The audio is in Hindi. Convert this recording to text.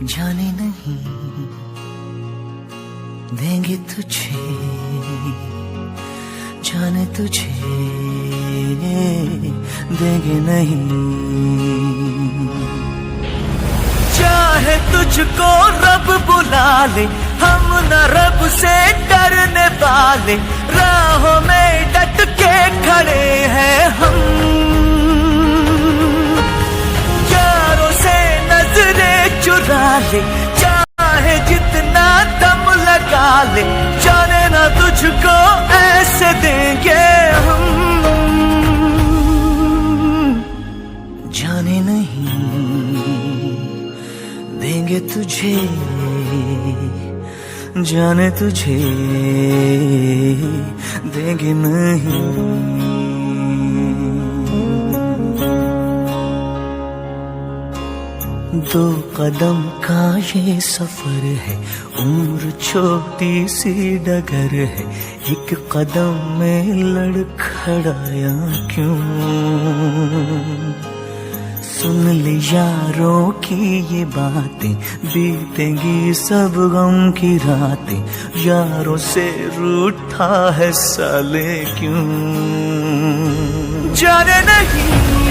जाने नहीं देंगे तुझे, जाने तुझे देंगे नहीं। चाहे तुझको रब बुला ले, हम न रब से डरने वाले, राहों में डट के खड़े हैं हम। यारों से नजरें चुरा ले, चाहे जितना दम लगा ले, जाने ना तुझको ऐसे देंगे हम। जाने नहीं देंगे तुझे, जाने तुझे देंगे नहीं। दो कदम का ये सफर है, उम्र छोटी सी डगर है, एक कदम में लड़खड़ाया क्यों। सुन ले यारों की ये बातें, बीतेंगी सब गम की रातें, यारों से रूठा है साले क्यों। जाने नहीं